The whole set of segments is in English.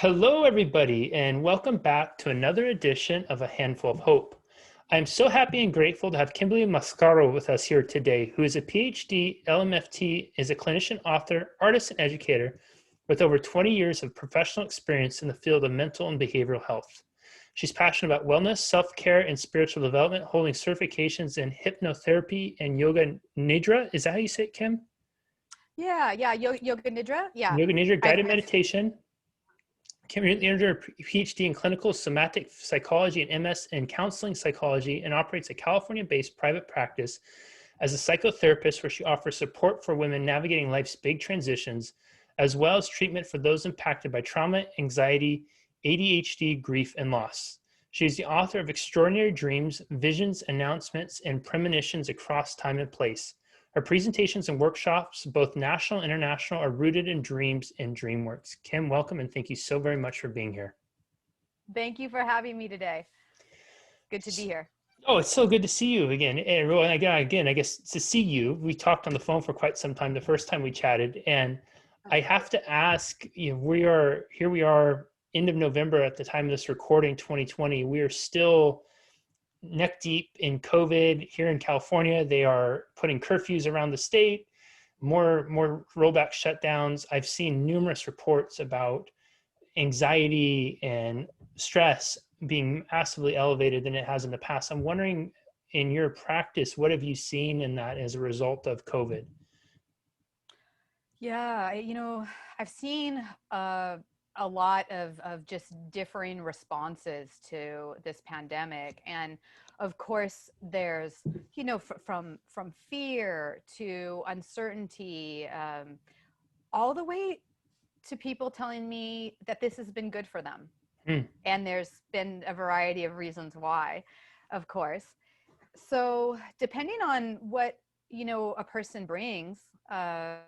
Hello, everybody, and welcome back to another edition of A Handful of Hope. I'm so happy and grateful to have Kimberly Mascaro with us here today, who is a PhD, LMFT, is a clinician, author, artist, and educator with over 20 years of professional experience in the field of mental and behavioral health. She's passionate about wellness, self-care, and spiritual development, holding certifications in hypnotherapy and yoga nidra. Is that how you say it, Kim? Yeah, yoga nidra. Yeah, Yoga nidra, I've, guided I've meditation. Kimberly earned her PhD in clinical somatic psychology and MS in counseling psychology and operates a California-based private practice as a psychotherapist where she offers support for women navigating life's big transitions, as well as treatment for those impacted by trauma, anxiety, ADHD, grief, and loss. She is the author of Extraordinary Dreams, Visions, Announcements, and Premonitions Across Time and Place. Her presentations and workshops, both national and international, are rooted in dreams and DreamWorks. Kim, welcome, and thank you so very much for being here. Thank you for having me today. Good to be here. Oh, it's so good to see you again. And again, I guess to see you, we talked on the phone for quite some time the first time we chatted. And I have to ask, we are end of November at the time of this recording, 2020. We are still neck deep in COVID here in California. They are putting curfews around the state, more rollback shutdowns. I've seen numerous reports about anxiety and stress being massively elevated than it has in the past. I'm wondering, in your practice, what have you seen in that as a result of COVID? Yeah, I've seen a lot of just differing responses to this pandemic, and of course, there's from fear to uncertainty, all the way to people telling me that this has been good for them. Hmm. And there's been a variety of reasons why, of course. So depending on what, a person brings, to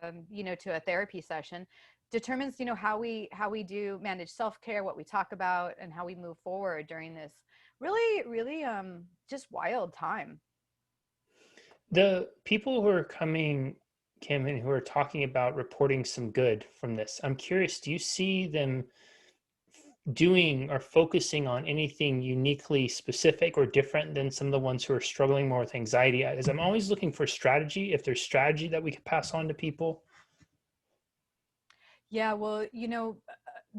a therapy session determines, how we do manage self-care, what we talk about, and how we move forward during this really just wild time. The people who are coming, Kim, and who are talking about reporting some good from this, I'm curious, do you see them doing or focusing on anything uniquely specific or different than some of the ones who are struggling more with anxiety? As I'm always looking for strategy, if there's strategy that we could pass on to people. Yeah, well,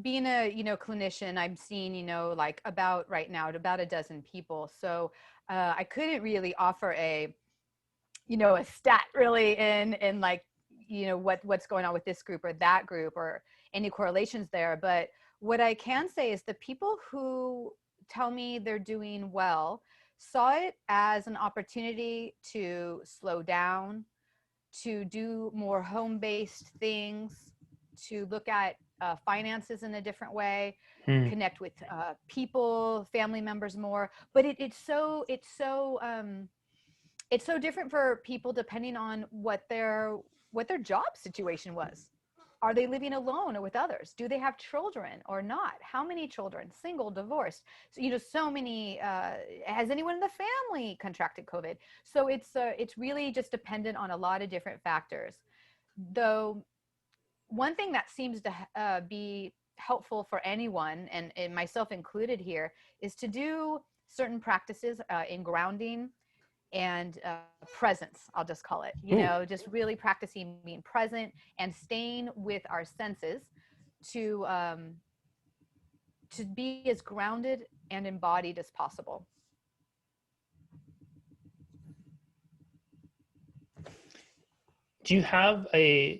being a, clinician, I'm seeing, like about right now at about a dozen people. So I couldn't really offer a stat really in like, what's going on with this group or that group or any correlations there. But what I can say is the people who tell me they're doing well saw it as an opportunity to slow down, to do more home-based things, to look at finances in a different way, Hmm. connect with people, family members more. But it's so different for people depending on what their job situation was. Are they living alone or with others? Do they have children or not? How many children? Single, divorced? So, so many. Has anyone in the family contracted COVID? So it's really just dependent on a lot of different factors. Though one thing that seems to be helpful for anyone, and myself included here, is to do certain practices in grounding and presence, I'll just call it, just really practicing being present and staying with our senses to be as grounded and embodied as possible. Do you have a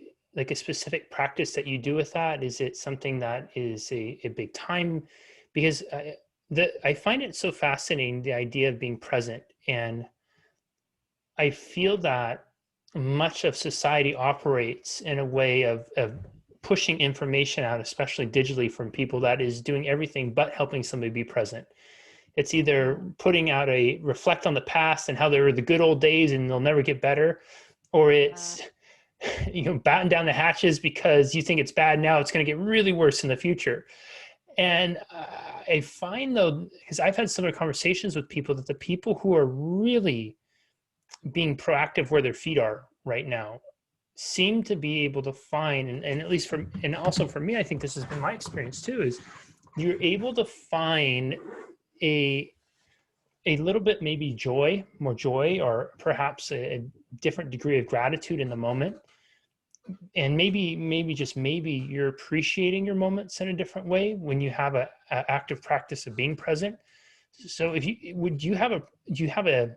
specific practice that you do with that? Is it something that is a big time? Because I find it so fascinating, the idea of being present. And I feel that much of society operates in a way of pushing information out, especially digitally, from people that is doing everything but helping somebody be present. It's either putting out a reflect on the past and how they were the good old days and they'll never get better, or it's batten down the hatches because you think it's bad now, it's going to get really worse in the future. And I find, though, because I've had similar conversations with people, that the people who are really being proactive where their feet are right now seem to be able to find, and at least for, and also for me, I think this has been my experience too, is you're able to find a a little bit maybe more joy, or perhaps a different degree of gratitude in the moment. And maybe just maybe you're appreciating your moments in a different way when you have a active practice of being present. So if you would, do you have a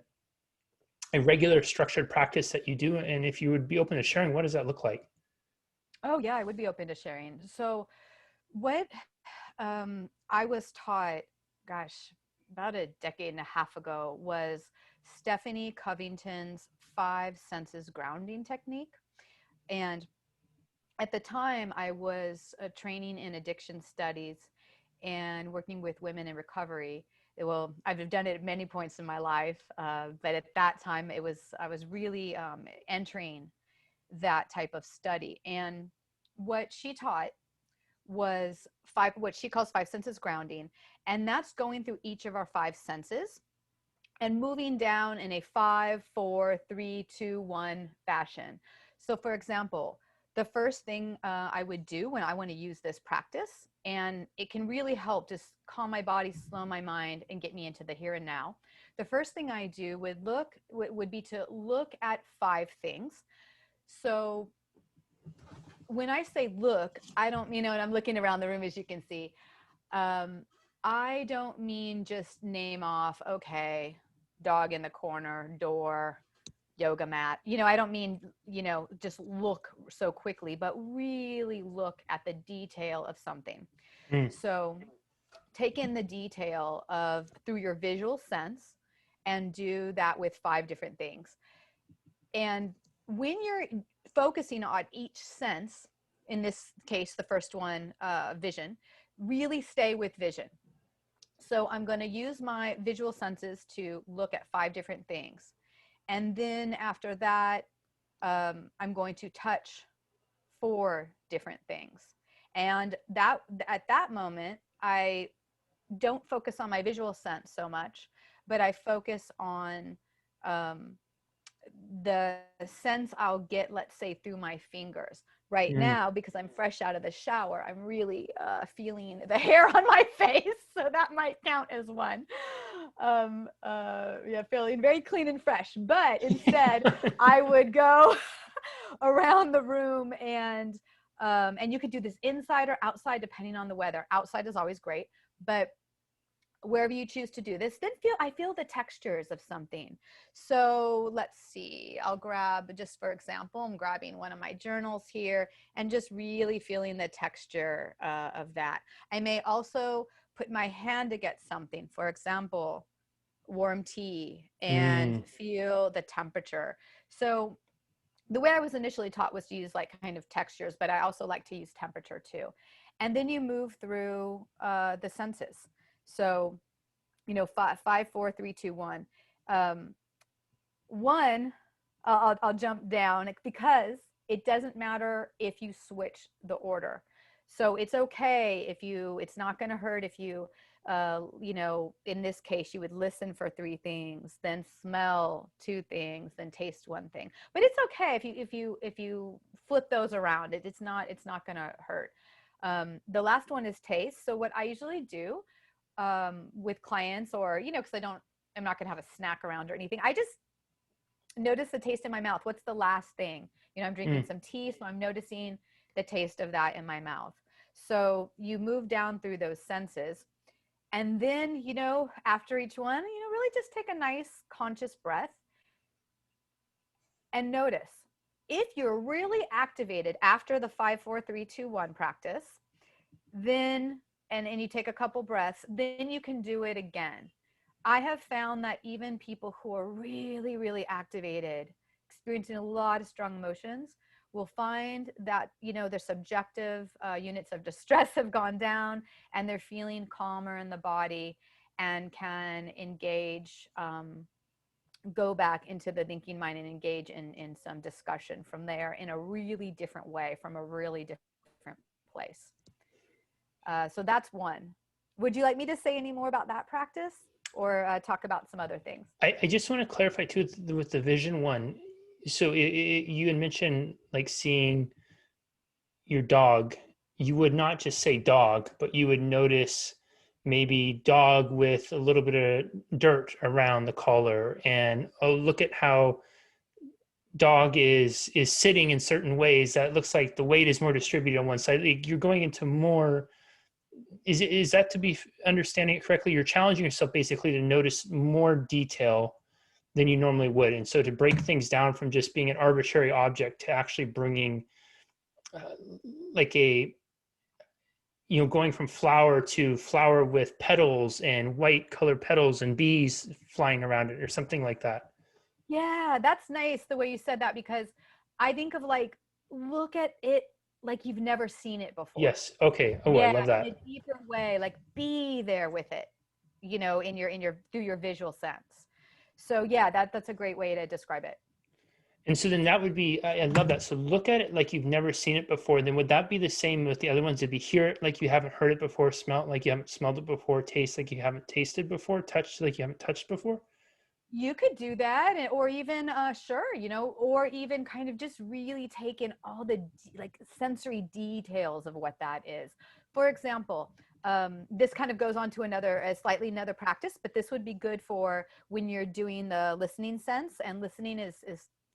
regular structured practice that you do? And if you would be open to sharing, what does that look like? Oh yeah, I would be open to sharing. So what I was taught, gosh, about a decade and a half ago, was Stephanie Covington's five senses grounding technique. And at the time, I was training in addiction studies and working with women in recovery. Well, I've done it at many points in my life, but at that time, I was really entering that type of study. And what she taught was what she calls five senses grounding, and that's going through each of our five senses and moving down in a 5, 4, 3, 2, 1 fashion. So for example, the first thing I would do when I want to use this practice, and it can really help just calm my body, slow my mind, and get me into the here and now. The first thing I do would be to look at five things. So when I say look, I don't, and I'm looking around the room, as you can see. Um, I don't mean just name off, okay, dog in the corner, door, yoga mat. I don't mean, just look so quickly, but really look at the detail of something. Mm. So take in the detail of through your visual sense and do that with five different things. And when you're focusing on each sense, in this case, the first one, vision, really stay with vision. So I'm going to use my visual senses to look at five different things. And then after that, I'm going to touch four different things. And that at that moment, I don't focus on my visual sense so much, but I focus on um, the sense I'll get, let's say, through my fingers. Right Mm. now, because I'm fresh out of the shower, I'm really feeling the hair on my face, so that might count as one. Yeah, feeling very clean and fresh. But instead, I would go around the room, and you could do this inside or outside, depending on the weather. Outside is always great, but wherever you choose to do this, then I feel the textures of something. So let's see, I'll grab, just for example, I'm grabbing one of my journals here and just really feeling the texture of that. I may also put my hand against something, for example, warm tea, and Mm. feel the temperature. So the way I was initially taught was to use like kind of textures, but I also like to use temperature too. And then you move through the senses. So, 5, 4, 3, 2, 1. One, I'll jump down because it doesn't matter if you switch the order. So it's okay it's not going to hurt if you, in this case, you would listen for three things, then smell two things, then taste one thing. But it's okay if you flip those around. It's not going to hurt. The last one is taste. So what I usually do with clients, or because I'm not going to have a snack around or anything, I just notice the taste in my mouth. What's the last thing? I'm drinking Mm. some tea, so I'm noticing the taste of that in my mouth. So you move down through those senses, and then after each one, really just take a nice conscious breath and notice if you're really activated after the 5, 4, 3, 2, 1 practice. Then and you take a couple breaths, then you can do it again. I have found that even people who are really, really activated, experiencing a lot of strong emotions, will find that their subjective units of distress have gone down, and they're feeling calmer in the body, and can engage, go back into the thinking mind, and engage in some discussion from there in a really different way, from a really different place. So that's one. Would you like me to say any more about that practice, or talk about some other things? I just want to clarify too with the vision one. so you had mentioned like seeing your dog, you would not just say dog, but you would notice maybe dog with a little bit of dirt around the collar, and oh, look at how dog is sitting in certain ways that looks like the weight is more distributed on one side. Like you're going into more. Is that to be understanding it correctly? You're challenging yourself basically to notice more detail than you normally would, and so to break things down from just being an arbitrary object to actually bringing uh, like a going from flower to flower with petals and white colored petals and bees flying around it or something like that. Yeah, that's nice the way you said that, because I think of like, look at it like you've never seen it before. Yes. Okay. Oh, I Yeah, love in a that. deeper way, like be there with it, in your through your visual sense. So yeah, that's a great way to describe it. And so then that would be, I love that. So look at it like you've never seen it before. Then would that be the same with the other ones? Did be hear it like you haven't heard it before, smell it like you haven't smelled it before, taste like you haven't tasted before, touch like you haven't touched before? You could do that, or even sure, or even kind of just really take in all the like sensory details of what that is. For example, this kind of goes on to another practice, but this would be good for when you're doing the listening sense, and listening is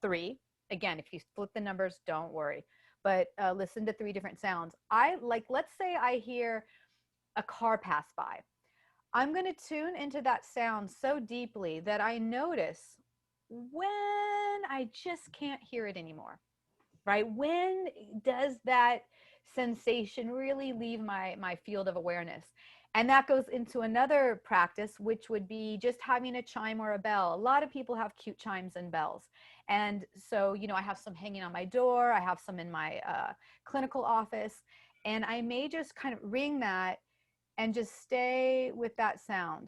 three. Again, if you flip the numbers, don't worry, but listen to three different sounds. I like, let's say I hear a car pass by. I'm going to tune into that sound so deeply that I notice when I just can't hear it anymore, right? When does that sensation really leave my field of awareness? And that goes into another practice, which would be just having a chime or a bell. A lot of people have cute chimes and bells. And so, I have some hanging on my door. I have some in my clinical office. And I may just kind of ring that and just stay with that sound.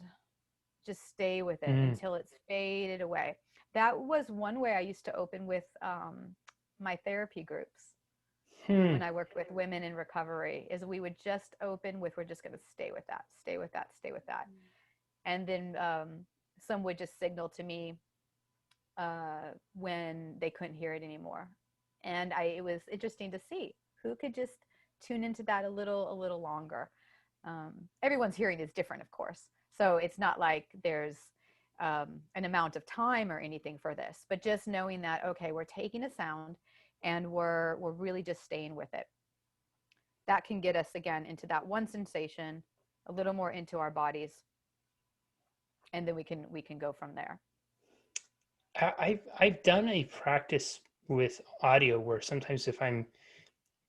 Just stay with it Mm. until it's faded away. That was one way I used to open with my therapy groups Hmm. when I worked with women in recovery, is we would just open with, we're just going to stay with that, stay with that, stay with that. And then some would just signal to me when they couldn't hear it anymore. And it was interesting to see who could just tune into that a little longer. Everyone's hearing is different, of course. So it's not like there's an amount of time or anything for this, but just knowing that, okay, we're taking a sound and we're really just staying with it. That can get us again into that one sensation, a little more into our bodies, and then we can go from there. I've done a practice with audio where sometimes if I'm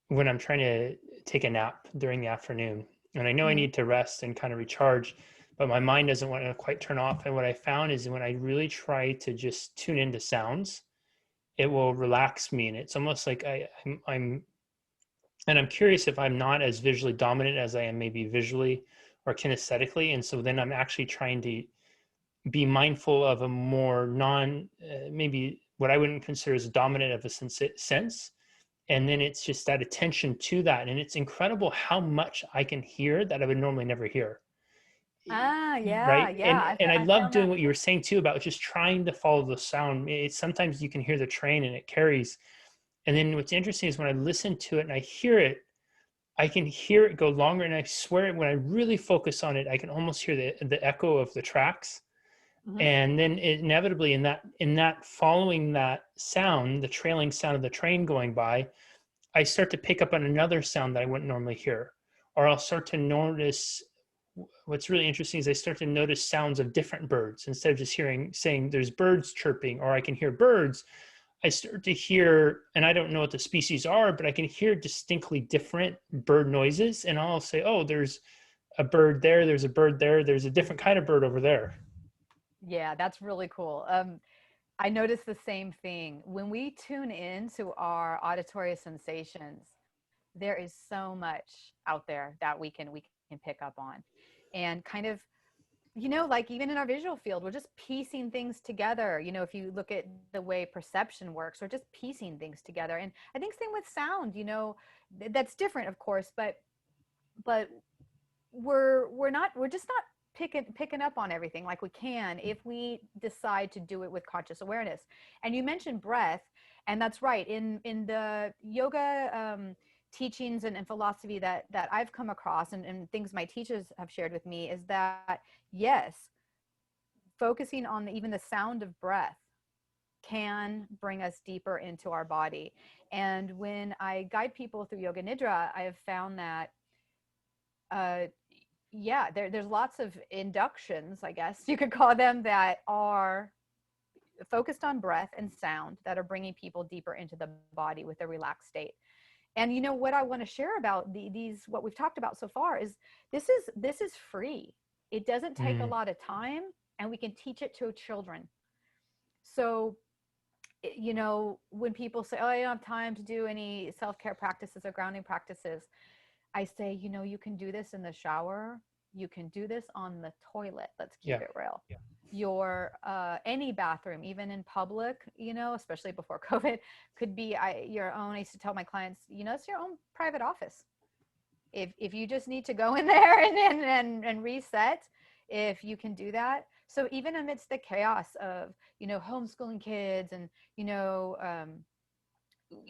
when I'm trying to take a nap during the afternoon and I know I Mm-hmm. need to rest and kind of recharge, but my mind doesn't want to quite turn off. And what I found is when I really try to just tune into sounds, it will relax me. And it's almost like I'm and I'm curious if I'm not as visually dominant as I am maybe visually or kinesthetically. And so then I'm actually trying to be mindful of a more maybe what I wouldn't consider as dominant of a sense. And then it's just that attention to that. And it's incredible how much I can hear that I would normally never hear. Ah, yeah, Right. yeah. And I I love found doing that what you were saying too about just trying to follow the sound. It's sometimes you can hear the train and it carries. And then what's interesting is when I listen to it and I hear it, I can hear it go longer. And I swear when I really focus on it, I can almost hear the echo of the tracks. too. And then inevitably in that following that sound, the trailing sound of the train going by, I start to pick up on another sound that I wouldn't normally hear. Or I'll start to notice what's really interesting is I start to notice sounds of different birds instead of just saying there's birds chirping or I can hear birds. I start to hear, and I don't know what the species are, but I can hear distinctly different bird noises. And I'll say, oh, there's a bird there, there's a bird there, there's a different kind of bird over there. Yeah, that's really cool. I notice the same thing. When we tune in to our auditory sensations, there is so much out there that we can pick up on. And kind of, like even in our visual field, we're just piecing things together. If you look at the way perception works, we're just piecing things together. And I think same with sound, that's different, of course, but we're just not picking up on everything like we can if we decide to do it with conscious awareness. And you mentioned breath. And that's right. In the yoga teachings and philosophy that I've come across, and things my teachers have shared with me, is that yes, focusing on even the sound of breath can bring us deeper into our body. And when I guide people through yoga nidra, I have found that uh, yeah, there's lots of inductions, I guess you could call them, that are focused on breath and sound, that are bringing people deeper into the body with a relaxed state. And you know what I want to share about these, what we've talked about so far, is this is free. It doesn't take a Mm. lot of time, and we can teach it to children. So, you know, when people say, oh, I don't have time to do any self-care practices or grounding practices, I say, you know, you can do this in the shower. You can do this on the toilet. Let's keep Yeah. it real. Your any bathroom, even in public, you know, especially before COVID, could be your own. I used to tell my clients, you know, it's your own private office. If you just need to go in there and reset, if you can do that. So even amidst the chaos of, you know, homeschooling kids and, you know,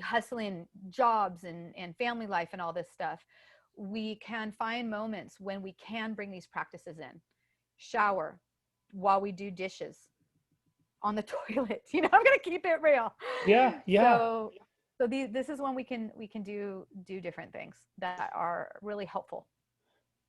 hustling jobs and family life and all this stuff, we can find moments when we can bring these practices in. Shower, while we do dishes, on the toilet. You know, I'm gonna keep it real. Yeah. Yeah. So this is when we can do different things that are really helpful.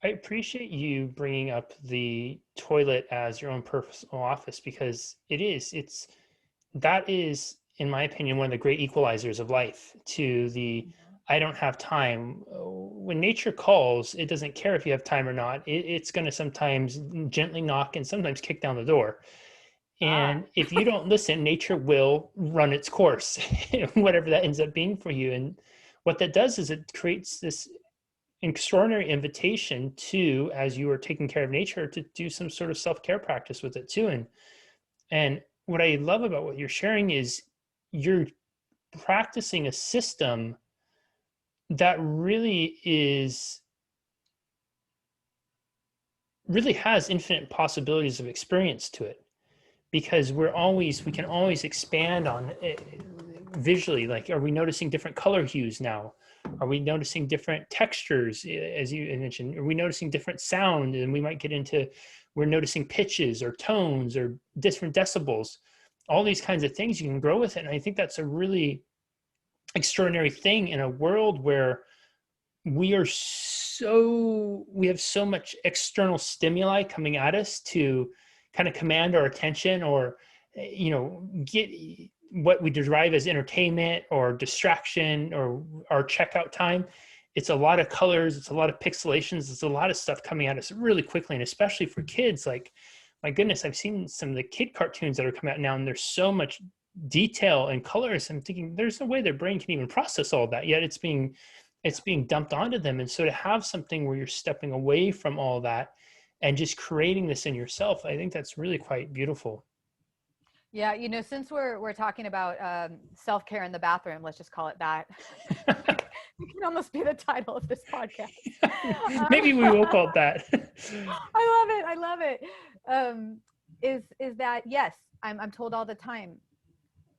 I appreciate you bringing up the toilet as your own personal office, because that is, in my opinion, one of the great equalizers of life to the I don't have time. When nature calls, it doesn't care if you have time or not. It's going to sometimes gently knock and sometimes kick down the door. Ah, And if you don't listen, nature will run its course, whatever that ends up being for you. And what that does is it creates this extraordinary invitation to, as you are taking care of nature, to do some sort of self-care practice with it too. And what I love about what you're sharing is you're practicing a system that really has infinite possibilities of experience to it, because we can always expand on it visually. Like, are we noticing different color hues now? Are we noticing different textures, as you mentioned? Are we noticing different sound? And we might get into, we're noticing pitches or tones or different decibels, all these kinds of things. You can grow with it. And I think that's a really extraordinary thing in a world where we have so much external stimuli coming at us to kind of command our attention, or get what we derive as entertainment or distraction or our checkout time. It's a lot of colors, it's a lot of pixelations, it's a lot of stuff coming at us really quickly. And especially for kids, like, my goodness, I've seen some of the kid cartoons that are coming out now, and there's so much detail and colors. I'm thinking there's no way their brain can even process all that, yet it's being dumped onto them. And so to have something where you're stepping away from all that and just creating this in yourself, I think that's really quite beautiful. yeah. You know, since we're talking about self-care in the bathroom, let's just call it that. It can almost be the title of this podcast. Maybe we will Um, call it that. I love it. I love it. Is that, yes? I'm told all the time.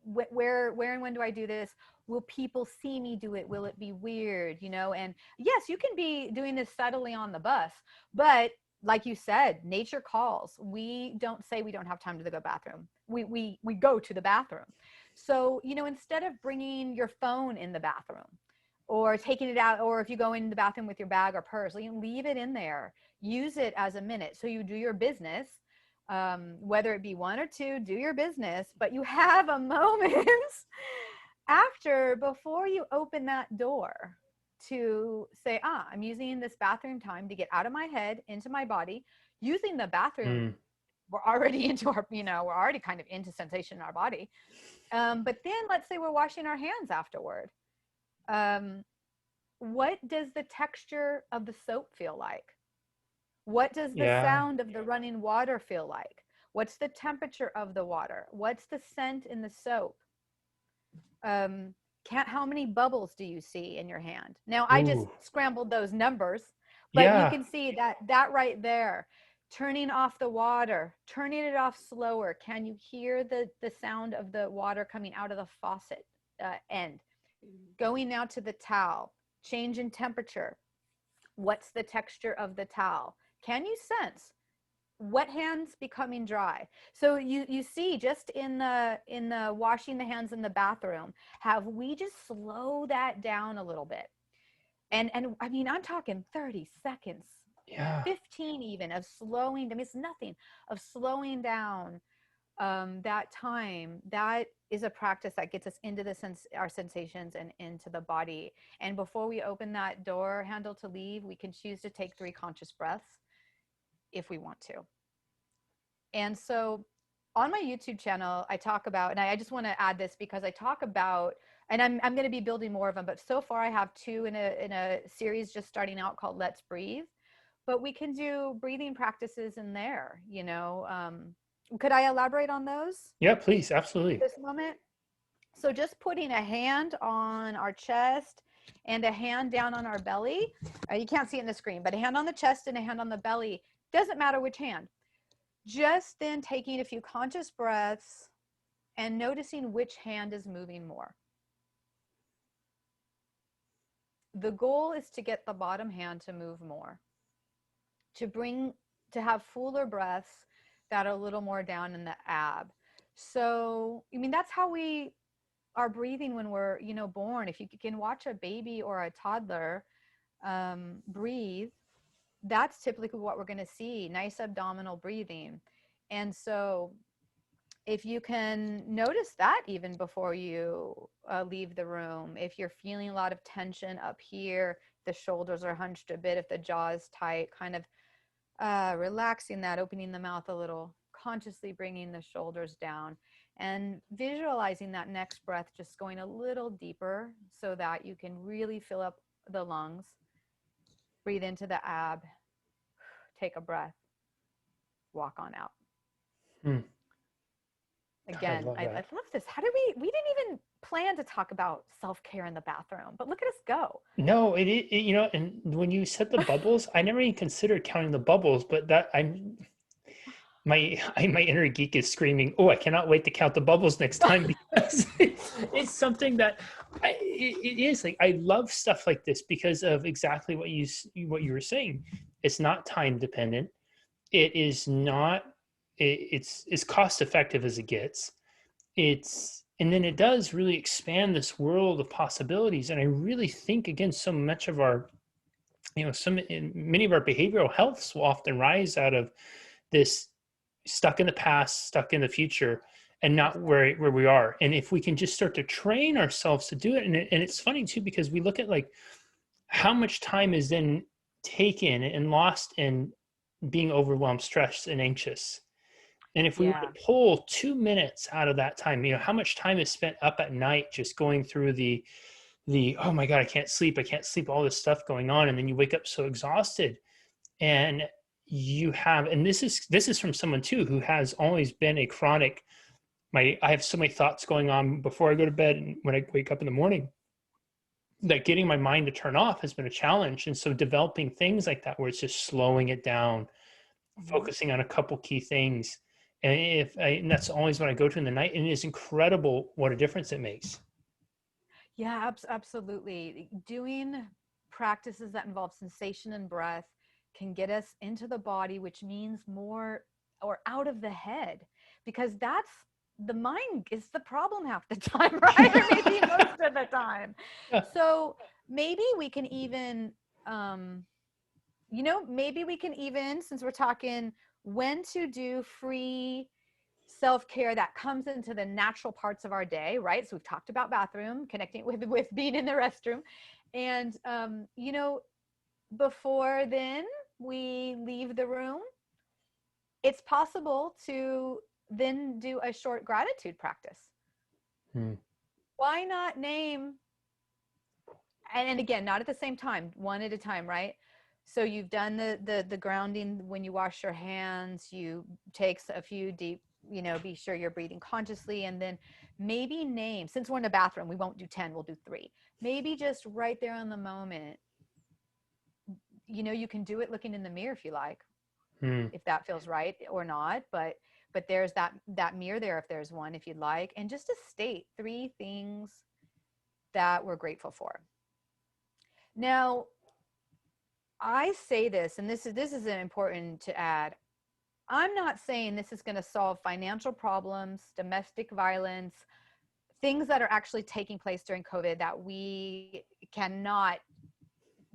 Where and when do I do this? Will people see me do it? Will it be weird? You know, and yes, you can be doing this subtly on the bus, but like you said, nature calls. We don't say we don't have time to go to the bathroom. We go to the bathroom. So, you know, instead of bringing your phone in the bathroom or taking it out, or if you go in the bathroom with your bag or purse, you leave it in there. Use it as a minute. So you do your business, whether it be one or two, do your business, but you have a moment before you open that door to say, I'm using this bathroom time to get out of my head into my body. Using the bathroom, Mm, we're already into our, we're already kind of into sensation in our body. But then let's say we're washing our hands afterward. Um, what does the texture of the soap feel like? What does the yeah. sound of the running water feel like? What's the temperature of the water? What's the scent in the soap? Um, how many bubbles do you see in your hand? Now, I just Ooh. scrambled those numbers, but you Yeah. can see that right there. Turning off the water, turning it off slower. Can you hear the sound of the water coming out of the faucet? end. Going now to the towel, change in temperature. What's the texture of the towel? Can you sense wet hands becoming dry? So you see, just in the washing the hands in the bathroom, have we just slow that down a little bit? And I mean, I'm talking 30 seconds, Yeah. 15 even, of slowing. I mean, it's nothing, of slowing down that time. That is a practice that gets us into our sensations and into the body. And before we open that door handle to leave, we can choose to take 3 conscious breaths if we want to. And so on my YouTube channel, I talk about, and I just want to add this because I talk about, and I'm going to be building more of them, but so far I have 2 in a series just starting out called Let's Breathe. But we can do breathing practices in there, you know. Could I elaborate on those Yeah, please. Absolutely. this moment? So just putting a hand on our chest and a hand down on our belly. You can't see it in the screen, but a hand on the chest and a hand on the belly. Doesn't matter which hand. Just then taking a few conscious breaths and noticing which hand is moving more. The goal is to get the bottom hand to move more, to have fuller breaths that are a little more down in the ab. So, I mean, that's how we are breathing when we're, you know, born. If you can watch a baby or a toddler breathe, that's typically what we're going to see, nice abdominal breathing. And so if you can notice that even before you leave the room, if you're feeling a lot of tension up here, the shoulders are hunched a bit, if the jaw is tight, kind of relaxing that, opening the mouth a little, consciously bringing the shoulders down, and visualizing that next breath just going a little deeper so that you can really fill up the lungs. Breathe into the ab, take a breath, walk on out. Hmm. God, I Again, love I that. love this. How did we didn't even plan to talk about self-care in the bathroom, but look at us go. No, you know, and when you said the bubbles, I never even considered counting the bubbles, but that my inner geek is screaming, "Oh, I cannot wait to count the bubbles next time," because it's something that it is like I love stuff like this because of exactly what you were saying. It's not time dependent. It is not. It's as cost effective as it gets. It's and then it does really expand this world of possibilities. And I really think again, so much of our many of our behavioral healths will often rise out of this stuck in the past, stuck in the future, and not where we are. And if we can just start to train ourselves to do it, and it's funny too because we look at like how much time is then taken and lost in being overwhelmed, stressed, and anxious. And if we were Yeah. to pull 2 minutes out of that time, you know, how much time is spent up at night just going through the oh my God, I can't sleep, all this stuff going on, and then you wake up so exhausted. And you have, and this is from someone too who has always been a chronic, I have so many thoughts going on before I go to bed and when I wake up in the morning, that getting my mind to turn off has been a challenge. And so developing things like that where it's just slowing it down, Mm-hmm. focusing on a couple key things, and that's always what I go to in the night, and it is incredible what a difference it makes. Yeah, absolutely. Doing practices that involve sensation and breath can get us into the body, which means more, or out of the head, because that's the mind is the problem half the time, right? Or maybe most of the time. Yeah. So maybe we can even, maybe we can even, since we're talking when to do free self-care that comes into the natural parts of our day, right? So we've talked about bathroom, connecting with being in the restroom. And, before then we leave the room, it's possible to then do a short gratitude practice. Hmm. Why not name, and again, not at the same time, one at a time, right? So you've done the grounding when you wash your hands, you take a few deep, be sure you're breathing consciously, and then maybe name, since we're in a bathroom, we won't do 10, we'll do 3. Maybe just right there in the moment, you can do it looking in the mirror if you like, Hmm. if that feels right or not, but there's that mirror there if there's one, if you'd like, and just to state 3 things that we're grateful for. Now, I say this, and this is important to add. I'm not saying this is going to solve financial problems, domestic violence, things that are actually taking place during COVID that we cannot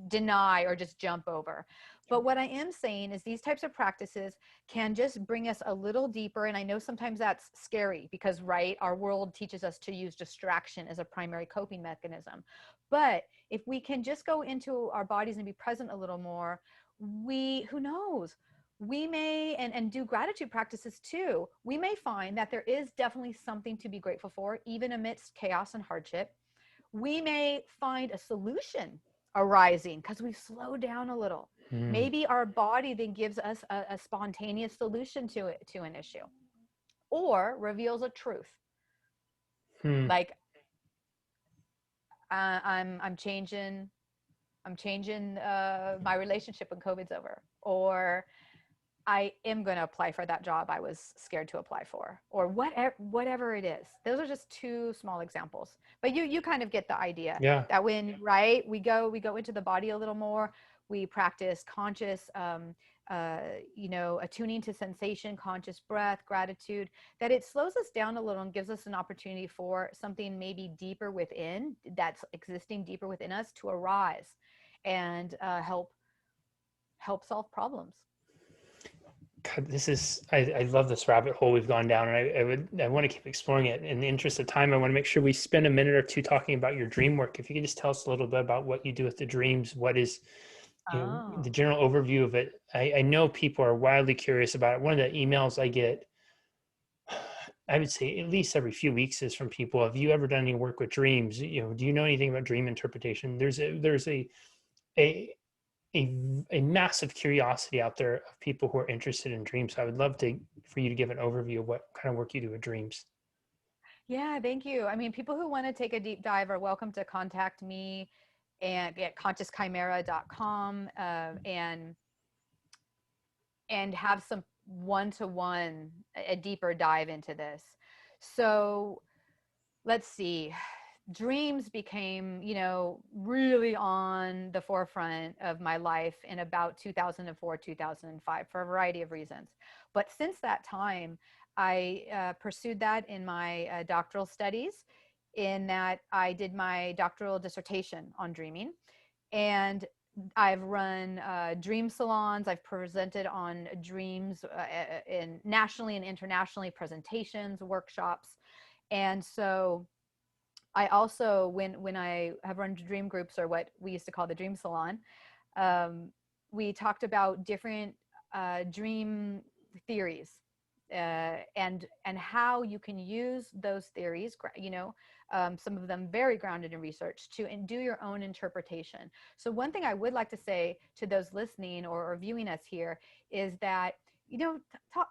deny or just jump over. But what I am saying is these types of practices can just bring us a little deeper. And I know sometimes that's scary because, right, our world teaches us to use distraction as a primary coping mechanism. But if we can just go into our bodies and be present a little more, who knows? We may, and do gratitude practices too. We may find that there is definitely something to be grateful for, even amidst chaos and hardship. We may find a solution arising because we've slowed down a little. Hmm. Maybe our body then gives us a spontaneous solution to an issue, or reveals a truth. Hmm. Like I'm changing my relationship when COVID's over, or I am going to apply for that job I was scared to apply for, or whatever it is. Those are just two small examples, but you kind of get the idea Yeah. that when, right, we go into the body a little more, we practice conscious, attuning to sensation, conscious breath, gratitude, that it slows us down a little and gives us an opportunity for something maybe deeper within, that's existing deeper within us, to arise and help solve problems. God, I love this rabbit hole we've gone down, and I want to keep exploring it. In the interest of time, I want to make sure we spend a minute or two talking about your dream work. If you could just tell us a little bit about what you do with the dreams, what is, the Oh. general overview of it. I know people are wildly curious about it. One of the emails I get, I would say at least every few weeks, is from people. Have you ever done any work with dreams? Do you know anything about dream interpretation? There's a massive curiosity out there of people who are interested in dreams. So I would love for you to give an overview of what kind of work you do with dreams. Yeah, thank you. I mean, people who want to take a deep dive are welcome to contact me and at consciouschimera.com, and have some one-to-one, a deeper dive into this. So let's see. Dreams became, really on the forefront of my life in about 2004, 2005 for a variety of reasons. But since that time, I pursued that in my doctoral studies, in that I did my doctoral dissertation on dreaming. And I've run dream salons. I've presented on dreams in nationally and internationally, presentations, workshops. And so I also, when I have run dream groups, or what we used to call the dream salon, um, we talked about different dream theories, and how you can use those theories, some of them very grounded in research, to and do your own interpretation. So one thing I would like to say to those listening or viewing us here is that,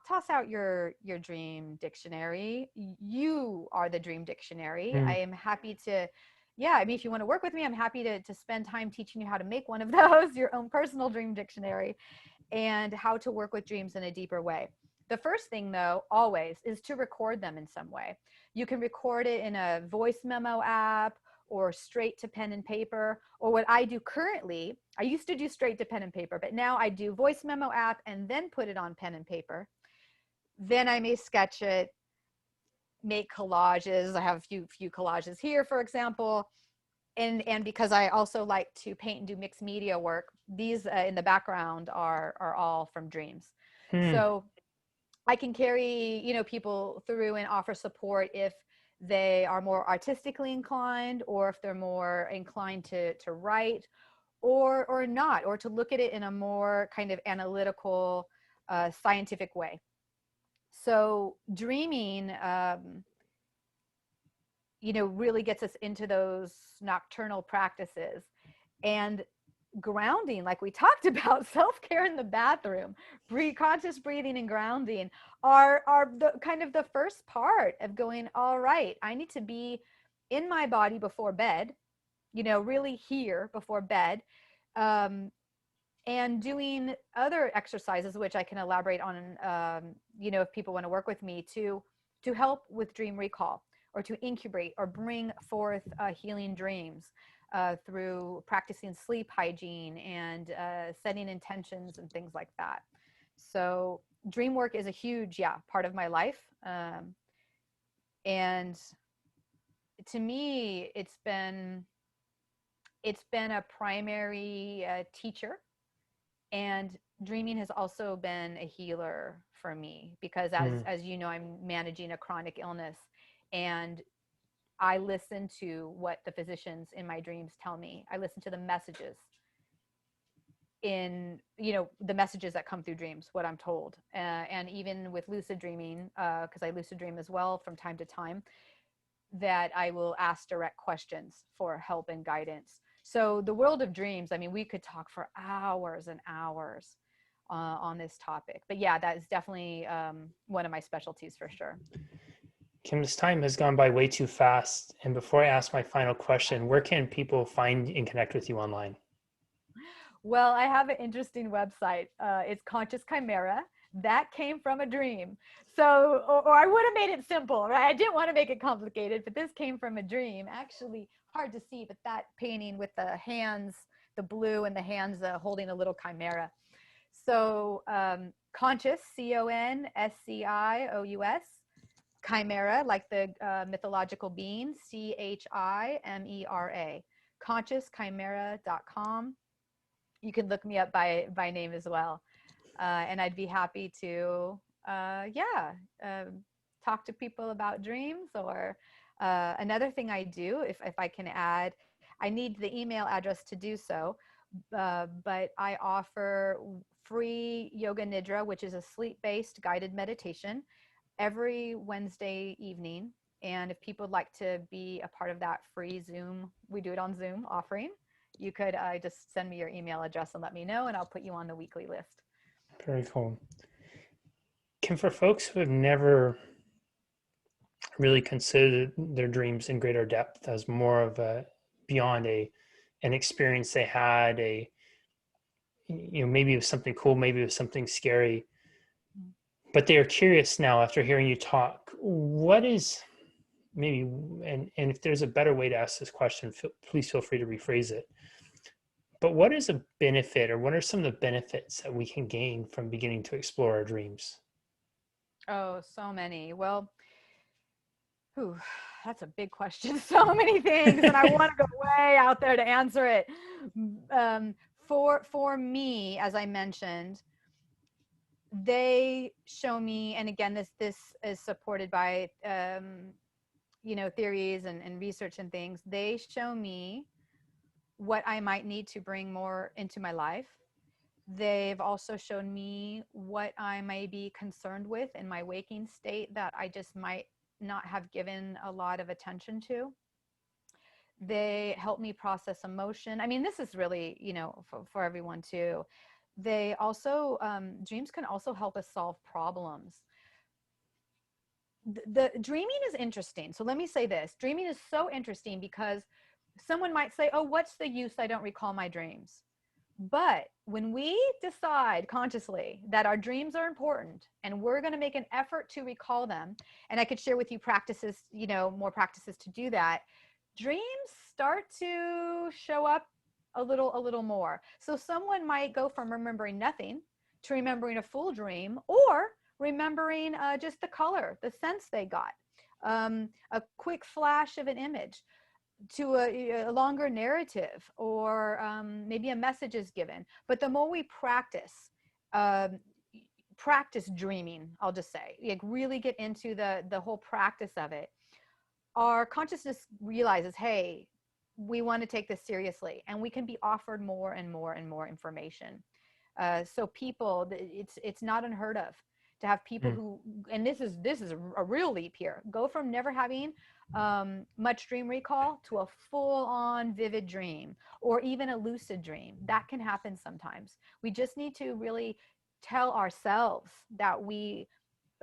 toss out your dream dictionary. You are the dream dictionary. I Hmm. am happy to, yeah, I mean, if you want to work with me, I'm happy to spend time teaching you how to make one of those, your own personal dream dictionary, and how to work with dreams in a deeper way. The first thing, though, always, is to record them in some way. You can record it in a voice memo app, or straight to pen and paper, or what I do currently. I used to do straight to pen and paper, but now I do voice memo app and then put it on pen and paper. Then I may sketch it, make collages. I have a few collages here, for example. And because I also like to paint and do mixed media work, these in the background are all from dreams. Hmm. So I can carry, people through and offer support if they are more artistically inclined, or if they're more inclined to write, or not, or to look at it in a more kind of analytical, scientific way. So dreaming, really gets us into those nocturnal practices. And grounding, like we talked about, self-care in the bathroom, conscious breathing and grounding are the kind of the first part of going, all right, I need to be in my body before bed, really here before bed, um, and doing other exercises, which I can elaborate on, if people want to work with me to help with dream recall. or to incubate or bring forth healing dreams through practicing sleep hygiene and setting intentions and things like that. So dream work is a huge, part of my life. And to me, it's been a primary teacher, and dreaming has also been a healer for me because Mm. as you know, I'm managing a chronic illness, and I listen to what the physicians in my dreams tell me. I listen to the messages in, the messages that come through dreams, what I'm told. And even with lucid dreaming, because I lucid dream as well from time to time, that I will ask direct questions for help and guidance. So the world of dreams, I mean, we could talk for hours and hours on this topic. But yeah, that is definitely one of my specialties for sure. Kim, this time has gone by way too fast. And before I ask my final question, where can people find and connect with you online? Well, I have an interesting website. It's Conscious Chimera. That came from a dream. So, or I would have made it simple, right? I didn't want to make it complicated, but this came from a dream. Actually, hard to see, but that painting with the hands, the blue and the hands holding a little chimera. So, conscious, Conscious, chimera, like the mythological being, Chimera, consciouschimera.com. You can look me up by name as well. And I'd be happy to, talk to people about dreams. Or another thing I do, if I can add, I need the email address to do so, but I offer free yoga nidra, which is a sleep-based guided meditation, every Wednesday evening. And if people would like to be a part of that free Zoom, we do it on Zoom offering, you could just send me your email address and let me know, and I'll put you on the weekly list. Very cool. Kim, for folks who have never really considered their dreams in greater depth as more of a beyond an experience they had, maybe it was something cool, maybe it was something scary, but they are curious now after hearing you talk. What is maybe, and if there's a better way to ask this question, please feel free to rephrase it. But what is a benefit, or what are some of the benefits that we can gain from beginning to explore our dreams? Oh, so many. Well, whew, that's a big question. So many things, and I want to go way out there to answer it. For me, as I mentioned, they show me, and again, this is supported by theories and research and things. They show me what I might need to bring more into my life. They've also shown me what I may be concerned with in my waking state that I just might not have given a lot of attention to. They help me process emotion. I mean, this is really, for everyone too. They also, dreams can also help us solve problems. The dreaming is interesting. So let me say this. Dreaming is so interesting because someone might say, oh, what's the use? I don't recall my dreams. But when we decide consciously that our dreams are important and we're going to make an effort to recall them, and I could share with you practices, more practices to do that, dreams start to show up a little more. So someone might go from remembering nothing to remembering a full dream, or remembering just the color, the sense they got, a quick flash of an image, to a longer narrative, or maybe a message is given. But the more we um, practice dreaming, I'll just say, like really get into the whole practice of it, our consciousness realizes, hey, we want to take this seriously, and we can be offered more and more and more information. So people, it's not unheard of to have people who, and this is a real leap here, go from never having much dream recall to a full-on vivid dream, or even a lucid dream. That can happen sometimes. We just need to really tell ourselves that we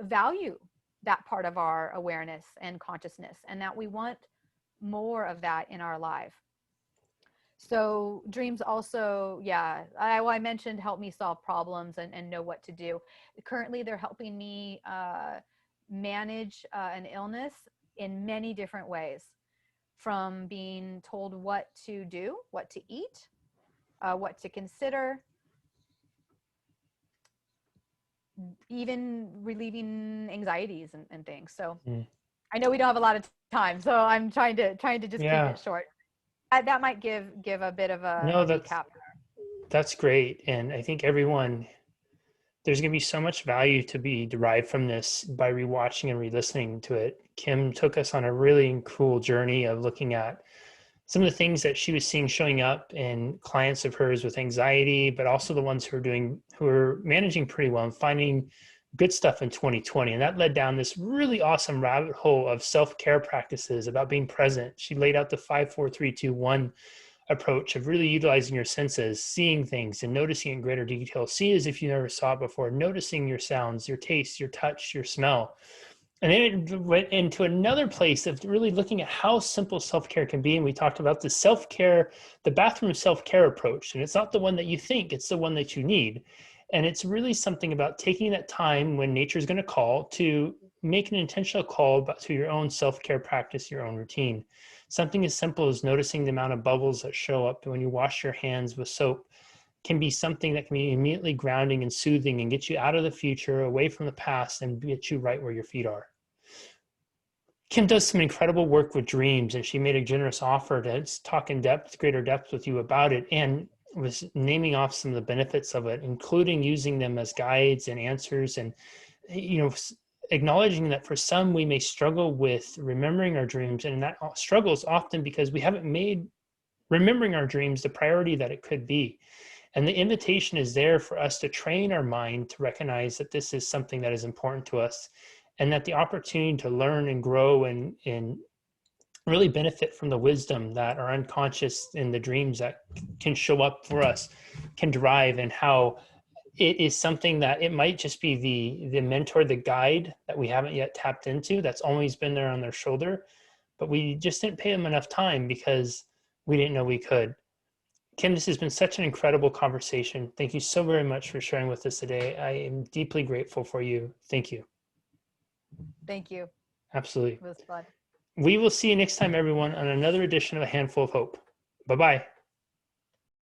value that part of our awareness and consciousness, and that we want more of that in our life. So dreams also, I mentioned help me solve problems and know what to do. Currently, they're helping me manage an illness in many different ways, from being told what to do, what to eat, what to consider, even relieving anxieties and things. So I know we don't have a lot of time, so I'm trying to just keep Yeah. it short. That might give a bit of No, a recap. that's great. And I think everyone, there's going to be so much value to be derived from this by rewatching and re-listening to it. Kim took us on a really cool journey of looking at some of the things that she was seeing showing up in clients of hers with anxiety, but also the ones who are managing pretty well and finding good stuff in 2020. And that led down this really awesome rabbit hole of self-care practices about being present. She laid out the 5, 4, 3, 2, 1 approach of really utilizing your senses, seeing things and noticing in greater detail. See as if you never saw it before, noticing your sounds, your taste, your touch, your smell. And then it went into another place of really looking at how simple self-care can be. And we talked about the self-care, the bathroom self-care approach. And it's not the one that you think, it's the one that you need. And it's really something about taking that time when nature is going to call to make an intentional call to your own self-care practice, your own routine. Something as simple as noticing the amount of bubbles that show up when you wash your hands with soap can be something that can be immediately grounding and soothing and get you out of the future, away from the past, and get you right where your feet are. Kim does some incredible work with dreams, and she made a generous offer to talk in depth, greater depth with you about it, and was naming off some of the benefits of it, including using them as guides and answers, and acknowledging that for some we may struggle with remembering our dreams, and that struggle is often because we haven't made remembering our dreams the priority that it could be. And the invitation is there for us to train our mind to recognize that this is something that is important to us, and that the opportunity to learn and grow and really benefit from the wisdom that our unconscious in the dreams that can show up for us can derive, and how it is something that it might just be the mentor, the guide that we haven't yet tapped into, that's always been there on their shoulder, but we just didn't pay them enough time because we didn't know we could. Kim, this has been such an incredible conversation. Thank you so very much for sharing with us today. I am deeply grateful for you. Thank you. Thank you. Absolutely. It was fun. We will see you next time, everyone, on another edition of A Handful of Hope. Bye-bye.